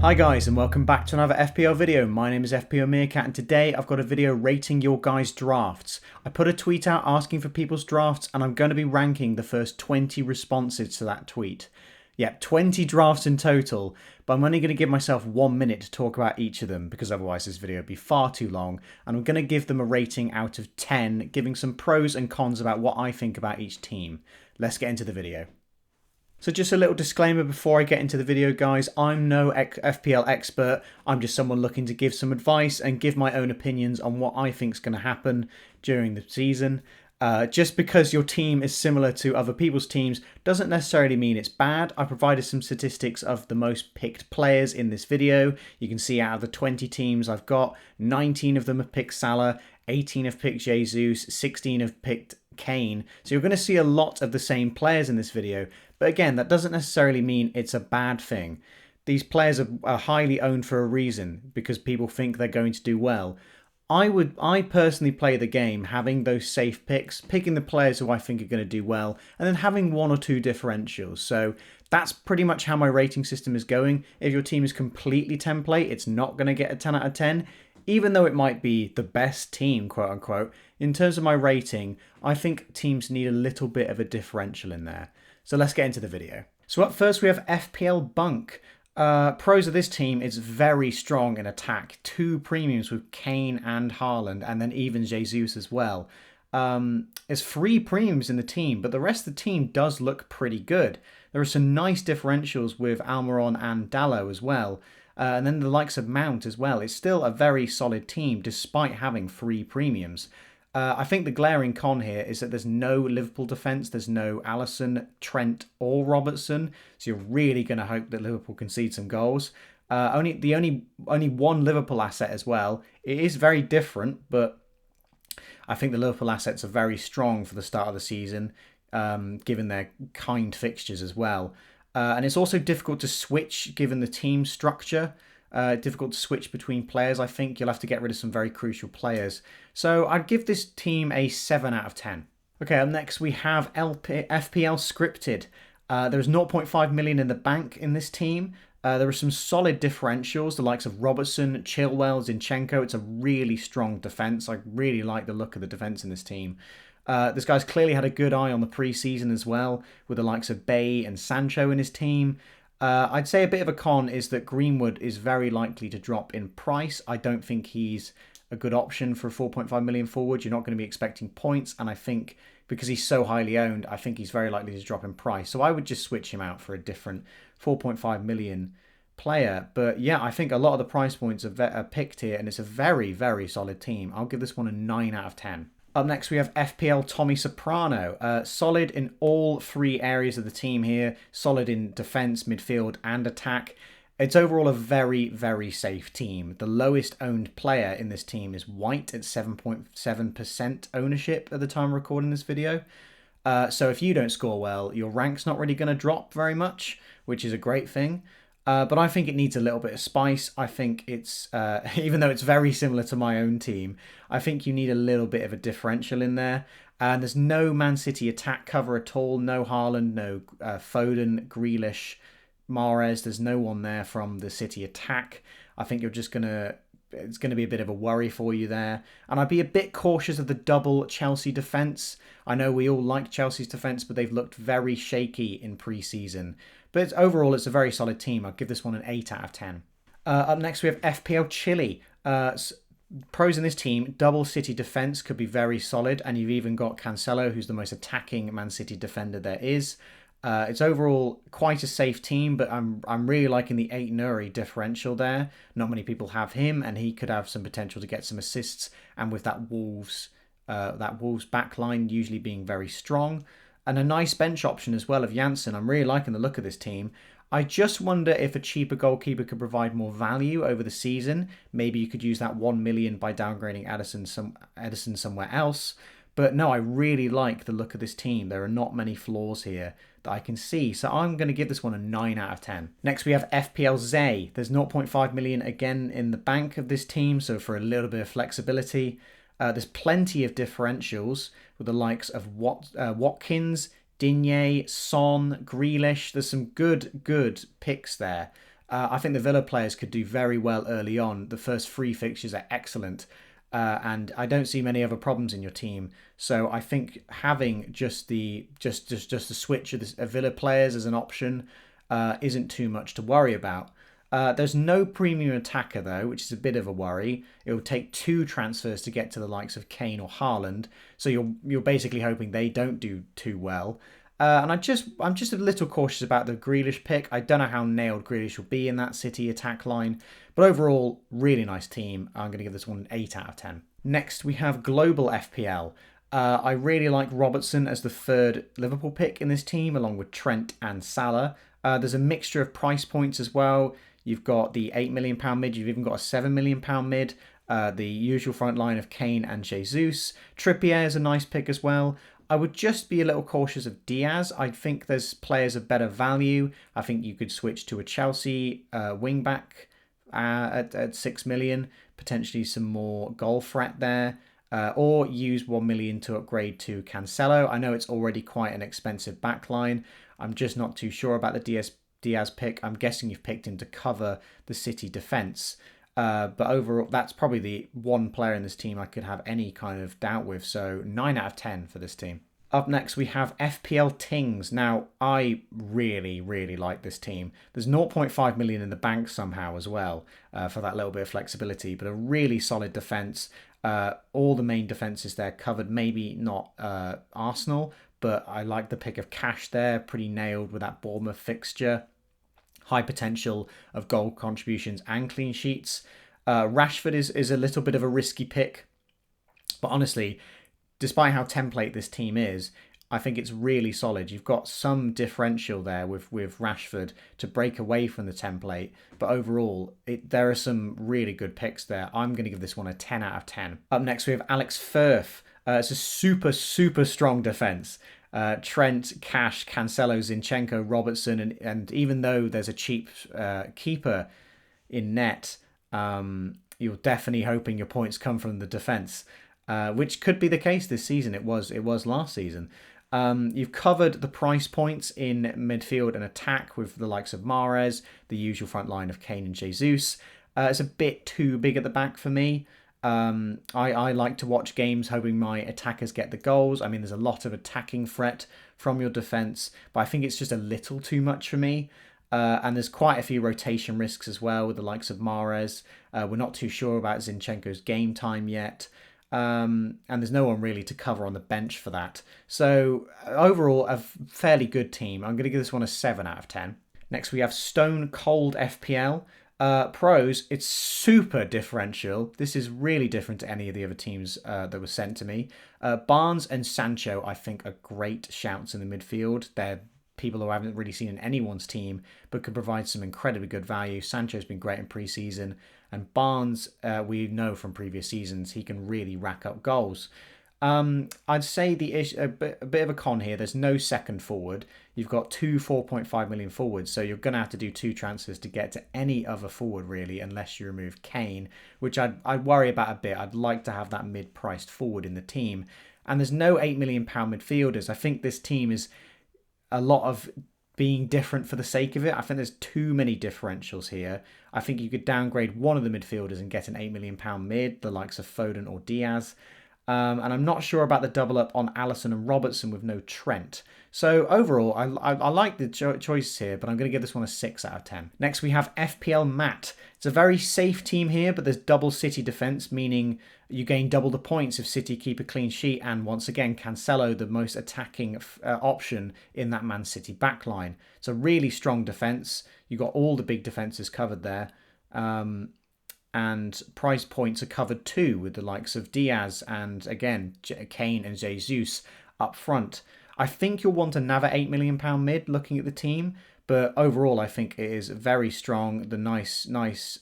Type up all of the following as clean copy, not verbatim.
Hi guys and welcome back to another FPL video. My name is FPL Meerkat and today I've got a video rating your guys' drafts. I put a tweet out asking for people's drafts and I'm going to be ranking the first 20 responses to that tweet. Yep, 20 drafts in total, but I'm only going to give myself 1 minute to talk about each of them because otherwise this video would be far too long, and I'm going to give them a rating out of 10, giving some pros and cons about what I think about each team. Let's get into the video. So just a little disclaimer before I get into the video, guys. I'm no FPL expert. I'm just someone looking to give some advice and give my own opinions on what I think is going to happen during the season. Just because your team is similar to other people's teams doesn't necessarily mean it's bad. I provided some statistics of the most picked players in this video. You can see out of the 20 teams I've got, 19 of them have picked Salah, 18 have picked Jesus, 16 have picked Kane. So you're going to see a lot of the same players in this video. But again, that doesn't necessarily mean it's a bad thing. These players are highly owned for a reason because people think they're going to do well. I personally play the game having those safe picks, picking the players who I think are going to do well, and then having one or two differentials. So that's pretty much how my rating system is going. If your team is completely template, it's not going to get a 10 out of 10. Even though it might be the best team, quote unquote, in terms of my rating, I think teams need a little bit of a differential in there. So let's get into the video. So up first we have FPLBunk. Pros of this team is very strong in attack. 2 premiums with Kane and Haaland, and then even Jesus as well. There's 3 premiums in the team, but the rest of the team does look pretty good. There are some nice differentials with Almiron and Dalot as well. And then the likes of Mount as well. It's still a very solid team despite having 3 premiums. I think the glaring con here is that there's no Liverpool defence. There's no Alisson, Trent or Robertson. So you're really going to hope that Liverpool concede some goals. Only one Liverpool asset as well. It is very different, but I think the Liverpool assets are very strong for the start of the season, given their kind fixtures as well. And it's also difficult to switch given the team structure. Difficult to switch between players. I think you'll have to get rid of some very crucial players. So I'd give this team a 7 out of 10. Okay, up next we have FPL Scripted. There's 0.5 million in the bank in this team. There are some solid differentials, the likes of Robertson, Chilwell, Zinchenko. It's a really strong defence. I really like the look of the defence in this team. This guy's clearly had a good eye on the pre-season as well, with the likes of Bay and Sancho in his team. I'd say a bit of a con is that Greenwood is very likely to drop in price. I don't think he's a good option for a 4.5 million forward. You're not going to be expecting points, and I think because he's so highly owned, I think he's very likely to drop in price. So I would just switch him out for a different 4.5 million player. But yeah, I think a lot of the price points are picked here, and it's a very, very solid team. I'll give this one a 9 out of 10. Up next, we have FPL Tommy Soprano. Solid in all 3 areas of the team here. Solid in defence, midfield and attack. It's overall a very, very safe team. The lowest owned player in this team is White at 7.7% ownership at the time of recording this video. So if you don't score well, your rank's not really going to drop very much, which is a great thing. But I think it needs a little bit of spice. I think it's, even though it's very similar to my own team, I think you need a little bit of a differential in there. And there's no Man City attack cover at all. No Haaland, no Foden, Grealish, Mahrez. There's no one there from the City attack. I think you're just going to... It's going to be a bit of a worry for you there. And I'd be a bit cautious of the double Chelsea defence. I know we all like Chelsea's defence, but they've looked very shaky in pre-season. But overall, it's a very solid team. I'd give this one an 8 out of 10. Up next, we have FPLChilli. Pros in this team, double City defence could be very solid. And you've even got Cancelo, who's the most attacking Man City defender there is. It's overall quite a safe team, but I'm really liking the 8 Nuri differential there. Not many people have him, and he could have some potential to get some assists. And with that Wolves backline usually being very strong, and a nice bench option as well of Janssen. I'm really liking the look of this team. I just wonder if a cheaper goalkeeper could provide more value over the season. Maybe you could use that 1 million by downgrading Edison somewhere else. But no, I really like the look of this team. There are not many flaws here that I can see. So I'm going to give this one a 9 out of 10. Next, we have FPLZayy. There's 0.5 million again in the bank of this team. So for a little bit of flexibility, there's plenty of differentials with the likes of Watkins, Digne, Son, Grealish. There's some good picks there. I think the Villa players could do very well early on. The first 3 fixtures are excellent. And I don't see many other problems in your team. So I think having just the switch of Villa players as an option isn't too much to worry about. There's no premium attacker though, which is a bit of a worry. It will take 2 transfers to get to the likes of Kane or Haaland, so you're basically hoping they don't do too well. And I'm just a little cautious about the Grealish pick. I don't know how nailed Grealish will be in that City attack line, but overall, really nice team. I'm going to give this one an 8 out of 10. Next, we have Global FPL. I really like Robertson as the 3rd Liverpool pick in this team, along with Trent and Salah. There's a mixture of price points as well. You've got the £8 million mid. You've even got a £7 million mid. The usual front line of Kane and Jesus. Trippier is a nice pick as well. I would just be a little cautious of Diaz. I think there's players of better value. I think you could switch to a Chelsea wing-back at 6 million. Potentially some more goal threat there. Or use 1 million to upgrade to Cancelo. I know it's already quite an expensive backline. I'm just not too sure about the Diaz pick. I'm guessing you've picked him to cover the City defence. But overall, that's probably the one player in this team I could have any kind of doubt with. So 9 out of 10 for this team. Up next, we have FPL Tingz. Now, I really, really like this team. There's 0.5 million in the bank somehow as well for that little bit of flexibility, but a really solid defence. All the main defences there covered, maybe not Arsenal, but I like the pick of Cash there, pretty nailed with that Bournemouth fixture. High potential of goal contributions and clean sheets. Rashford is a little bit of a risky pick, but honestly, despite how template this team is, I think it's really solid. You've got some differential there with Rashford to break away from the template, but overall, there are some really good picks there. I'm going to give this one a 10 out of 10. Up next, we have Alex Firth. It's a super, super strong defence. Trent, Cash, Cancelo, Zinchenko, Robertson, and even though there's a cheap keeper in net, you're definitely hoping your points come from the defence, which could be the case this season. It was last season. You've covered the price points in midfield and attack with the likes of Mahrez, the usual front line of Kane and Jesus. It's a bit too big at the back for me. I like to watch games hoping my attackers get the goals. I mean, there's a lot of attacking threat from your defence, but I think it's just a little too much for me. And there's quite a few rotation risks as well with the likes of Mahrez. We're not too sure about Zinchenko's game time yet. And there's no one really to cover on the bench for that. So overall, a fairly good team. I'm going to give this one a 7 out of 10. Next, we have Stone Cold FPL. Pros, it's super differential. This is really different to any of the other teams that were sent to me. Barnes and Sancho, I think, are great shouts in the midfield. They're people who I haven't really seen in anyone's team, but could provide some incredibly good value. Sancho's been great in pre-season, and Barnes, we know from previous seasons, he can really rack up goals. I'd say a bit of a con here. There's no second forward. You've got 2 4.5 million forwards, so you're going to have to do 2 transfers to get to any other forward, really, unless you remove Kane, which I'd worry about a bit. I'd like to have that mid-priced forward in the team. And there's no £8 million midfielders. I think this team is a lot of being different for the sake of it. I think there's too many differentials here. I think you could downgrade one of the midfielders and get an £8 million mid, the likes of Foden or Diaz. And I'm not sure about the double up on Alisson and Robertson with no Trent. So overall, I like the choices here, but I'm going to give this one a 6 out of 10. Next, we have FPL Matt. It's a very safe team here, but there's double City defence, meaning you gain double the points if City keep a clean sheet. And once again, Cancelo, the most attacking option in that Man City backline. It's a really strong defence. You've got all the big defences covered there. And price points are covered too with the likes of Diaz and, again, Kane and Jesus up front. I think you'll want another £8 million mid looking at the team, but overall I think it is very strong. The nice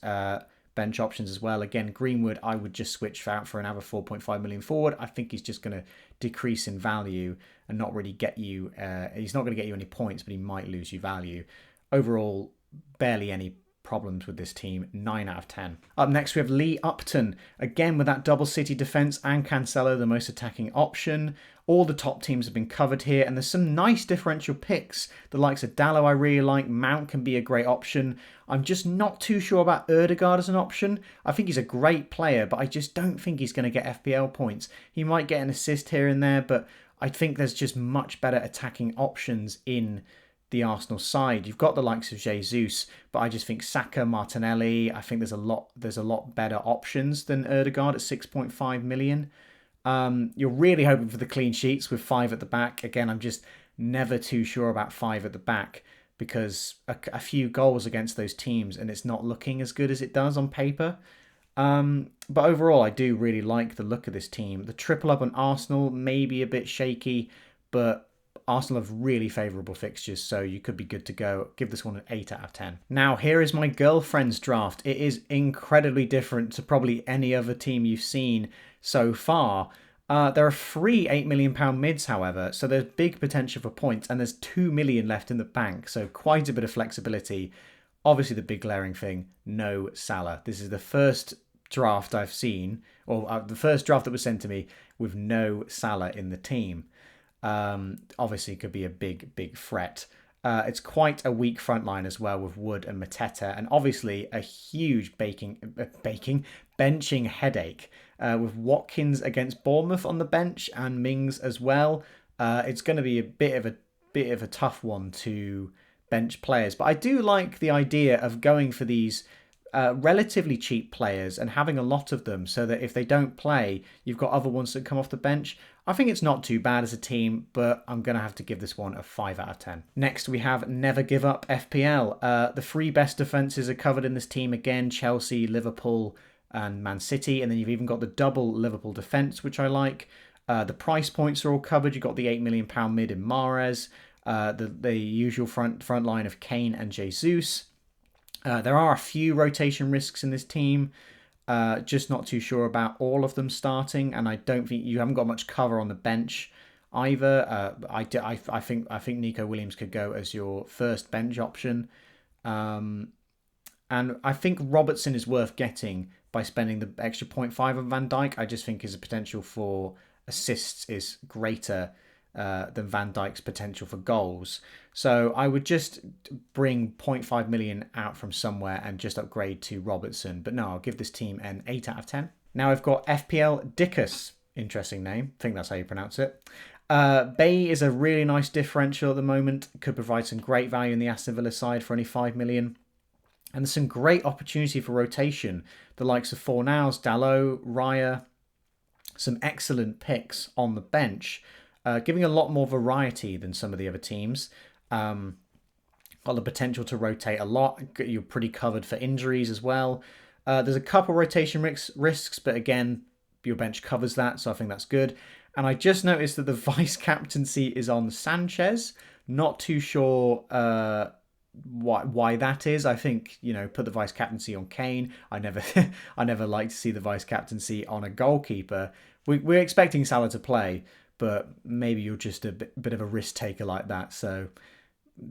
bench options as well. Again, Greenwood, I would just switch out for another 4.5 million forward. I think he's just going to decrease in value and not really get you, he's not going to get you any points, but he might lose you value. Overall, barely any problems with this team. 9 out of 10. Up next, we have LeeUpton. Again, with that double City defense and Cancelo, the most attacking option. All the top teams have been covered here, and there's some nice differential picks. The likes of Dalot I really like. Mount can be a great option. I'm just not too sure about Ødegaard as an option. I think he's a great player, but I just don't think he's going to get FPL points. He might get an assist here and there, but I think there's just much better attacking options in the Arsenal side. You've got the likes of Jesus, but I just think Saka, Martinelli, I think there's a lot better options than Ødegaard at 6.5 million. You're really hoping for the clean sheets with 5 at the back. Again, I'm just never too sure about 5 at the back because a few goals against those teams and it's not looking as good as it does on paper. But overall, I do really like the look of this team. The triple up on Arsenal may be a bit shaky, but Arsenal have really favourable fixtures, so you could be good to go. Give this one an 8 out of 10. Now, here is my girlfriend's draft. It is incredibly different to probably any other team you've seen so far. There are 3 £8 million mids, however, so there's big potential for points, and there's 2 million left in the bank, so quite a bit of flexibility. Obviously, the big glaring thing, no Salah. This is the first draft I've seen, or the first draft that was sent to me with no Salah in the team. Obviously could be a big threat. It's quite a weak front line as well with Wood and Mateta, and obviously a huge benching headache with Watkins against Bournemouth on the bench and Mings as well. It's going to be a bit of a tough one to bench players, but I do like the idea of going for these relatively cheap players and having a lot of them so that if they don't play, you've got other ones that come off the bench. I think it's not too bad as a team, but I'm going to have to give this one a 5 out of 10. Next, we have NeverGiveUpFPL. The 3 best defences are covered in this team again, Chelsea, Liverpool and Man City. And then you've even got the double Liverpool defence, which I like. The price points are all covered. You've got the £8 million mid in Mahrez, the usual front line of Kane and Jesus. There are a few rotation risks in this team. Just not too sure about all of them starting, and I don't think you haven't got much cover on the bench either. I think Nico Williams could go as your first bench option, and I think Robertson is worth getting by spending the extra 0.5 on Van Dijk. I just think his potential for assists is greater than Van Dijk's potential for goals. So I would just bring 0.5 million out from somewhere and just upgrade to Robertson. But no, I'll give this team an 8 out of 10. Now I've got FPL Dicas1. Interesting name. I think that's how you pronounce it. Bay is a really nice differential at the moment. Could provide some great value in the Aston Villa side for only 5 million. And there's some great opportunity for rotation. The likes of Fornals, Dalot, Raya. Some excellent picks on the bench. Giving a lot more variety than some of the other teams. Got the potential to rotate a lot. You're pretty covered for injuries as well. There's a couple rotation risks, but again, your bench covers that, so I think that's good. And I just noticed that the vice captaincy is on Sanchez. Not too sure why that is. I think, put the vice captaincy on Kane. I never like to see the vice captaincy on a goalkeeper. We're expecting Salah to play, but maybe you're just a bit of a risk taker like that. So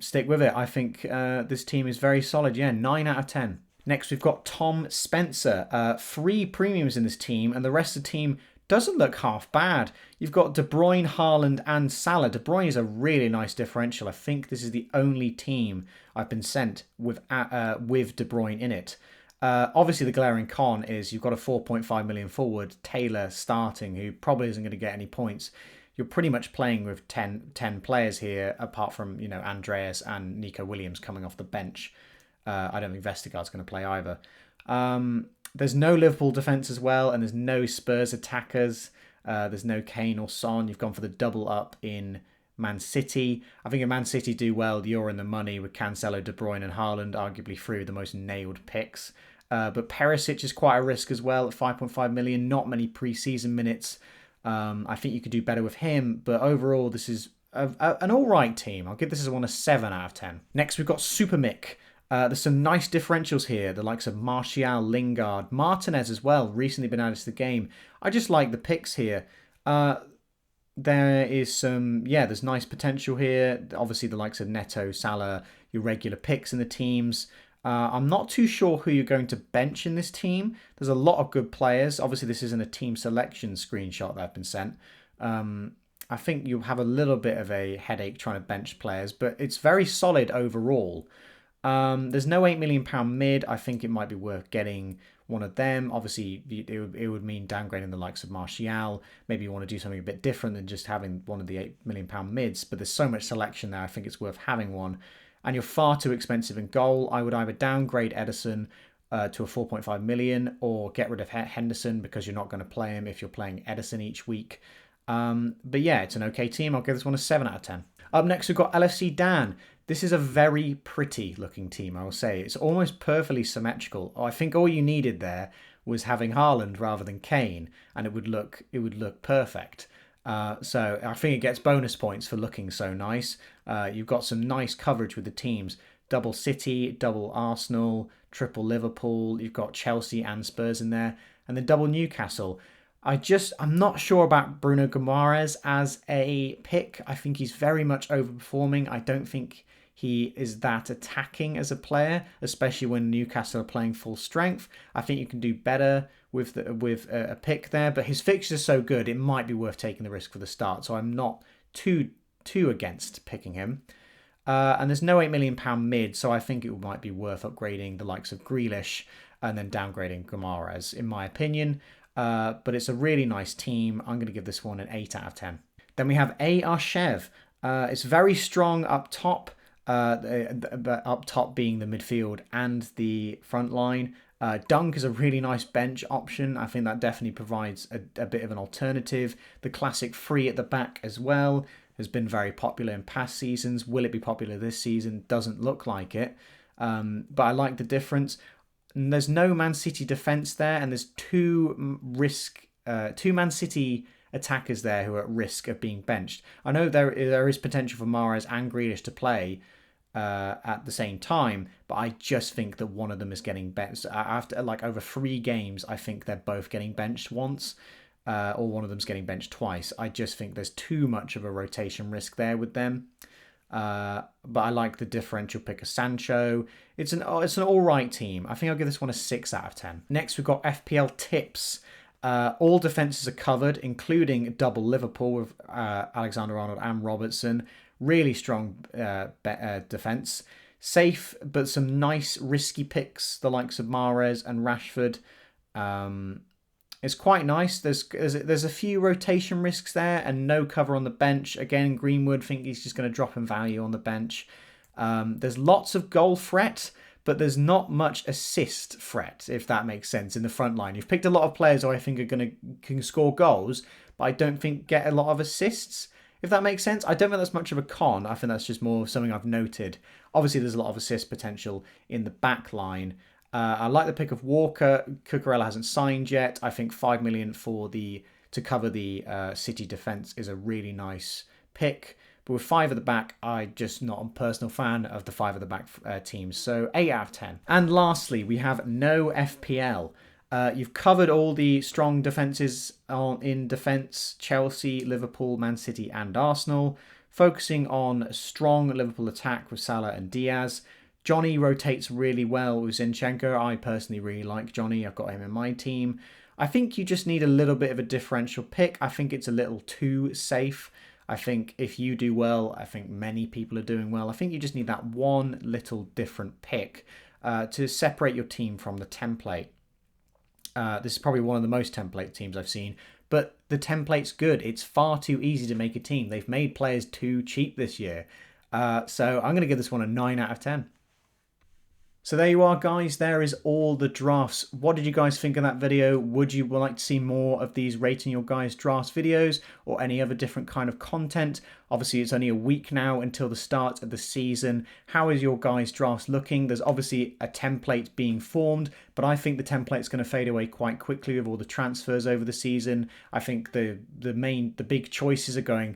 stick with it. I think this team is very solid. Yeah, 9 out of 10. Next, we've got Tom Spencer. 3 premiums in this team, and the rest of the team doesn't look half bad. You've got De Bruyne, Haaland, and Salah. De Bruyne is a really nice differential. I think this is the only team I've been sent with De Bruyne in it. Obviously, the glaring con is you've got a 4.5 million forward, Taylor, starting, who probably isn't going to get any points. You're pretty much playing with 10 players here, apart from, Andreas and Nico Williams coming off the bench. I don't think Vestergaard's going to play either. There's no Liverpool defence as well, and there's no Spurs attackers. There's no Kane or Son. You've gone for the double up in Man City. I think if Man City do well, you're in the money with Cancelo, De Bruyne and Haaland, arguably 3 of the most nailed picks. But Perisic is quite a risk as well at 5.5 million. Not many pre-season minutes. I think you could do better with him, but overall this is an alright team. I'll give this one a 7 out of 10. Next we've got SupahMik. There's some nice differentials here, the likes of Martial, Lingard, Martinez as well, recently been added to the game. I just like the picks here. There is there's nice potential here. Obviously the likes of Neto, Salah, your regular picks in the teams. I'm not too sure who you're going to bench in this team. There's a lot of good players. Obviously, this isn't a team selection screenshot that I've been sent. I think you'll have a little bit of a headache trying to bench players, but it's very solid overall. There's no £8 million mid. I think it might be worth getting one of them. Obviously, it would mean downgrading the likes of Martial. Maybe you want to do something a bit different than just having one of the £8 million mids, but there's so much selection there. I think it's worth having one. And you're far too expensive in goal. I would either downgrade Ederson to a 4.5 million or get rid of Henderson because you're not going to play him if you're playing Ederson each week. But yeah, it's an okay team. I'll give this one a 7 out of 10. Up next, we've got LFCDan. This is a very pretty looking team, I will say. It's almost perfectly symmetrical. I think all you needed there was having Haaland rather than Kane, and it would look perfect. So I think it gets bonus points for looking so nice. You've got some nice coverage with the teams. Double City, double Arsenal, triple Liverpool. You've got Chelsea and Spurs in there. And then double Newcastle. I'm not sure about Bruno Guimaraes as a pick. I think he's very much overperforming. I don't think he is that attacking as a player, especially when Newcastle are playing full strength. I think you can do better with a pick there, but his fixtures are so good, it might be worth taking the risk for the start. So I'm not too against picking him. And there's no £8 million mid, so I think it might be worth upgrading the likes of Grealish and then downgrading Guimaraes, in my opinion. But it's a really nice team. I'm going to give this one an 8 out of 10. Then we have AArshev. It's very strong up top, but up top being the midfield and the front line. Dunk is a really nice bench option. I think that definitely provides a bit of an alternative. The classic free at the back as well has been very popular in past seasons. Will it be popular this season? Doesn't look like it. But I like the difference. And there's no Man City defence there, and there's two Man City attackers there who are at risk of being benched. I know there is potential for Mahrez and Grealish to play at the same time, but I just think that one of them is getting benched. After over 3 games, I think they're both getting benched once, or one of them's getting benched twice. I just think there's too much of a rotation risk there with them. But I like the differential pick of Sancho. It's an all right team. I think I'll give this one a 6 out of 10. Next, we've got FPL Tipz. All defences are covered, including double Liverpool with Alexander-Arnold and Robertson. Really strong defence. Safe, but some nice risky picks, the likes of Mahrez and Rashford. It's quite nice. There's a few rotation risks there and no cover on the bench. Again, Greenwood, think he's just going to drop in value on the bench. There's lots of goal threat, but there's not much assist threat, if that makes sense, in the front line. You've picked a lot of players who I think can score goals, but I don't think get a lot of assists, if that makes sense. I don't think that's much of a con. I think that's just more something I've noted. Obviously, there's a lot of assist potential in the back line. I like the pick of Walker. Cucurella hasn't signed yet. I think 5 million to cover the City defence is a really nice pick. But with 5 at the back, I'm just not a personal fan of the 5 at the back teams. So 8 out of 10. And lastly, we have no FPL. You've covered all the strong defences in defence: Chelsea, Liverpool, Man City and Arsenal. Focusing on a strong Liverpool attack with Salah and Diaz. Johnny rotates really well with Zinchenko. I personally really like Johnny. I've got him in my team. I think you just need a little bit of a differential pick. I think it's a little too safe. I think if you do well, I think many people are doing well. I think you just need that one little different pick to separate your team from the template. This is probably one of the most template teams I've seen, but the template's good. It's far too easy to make a team. They've made players too cheap this year. So I'm going to give this one a 9 out of 10. So there you are, guys. There is all the drafts. What did you guys think of that video? Would you like to see more of these rating your guys' drafts videos or any other different kind of content? Obviously, it's only a week now until the start of the season. How is your guys' drafts looking? There's obviously a template being formed, but I think the template's going to fade away quite quickly with all the transfers over the season. I think the big choices are going,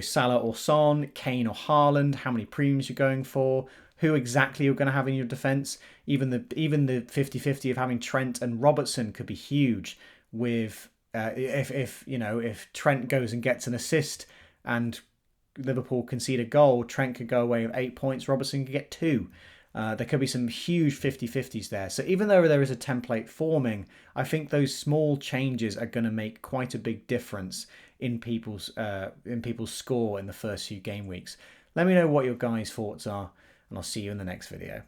Salah or Son, Kane or Haaland, how many premiums you're going for, who exactly you're going to have in your defence. Even the 50-50 of having Trent and Robertson could be huge. With if Trent goes and gets an assist and Liverpool concede a goal, Trent could go away with 8 points, Robertson could get 2. There could be some huge 50-50s there. So even though there is a template forming, I think those small changes are going to make quite a big difference in people's score in the first few game weeks. Let me know what your guys' thoughts are, and I'll see you in the next video.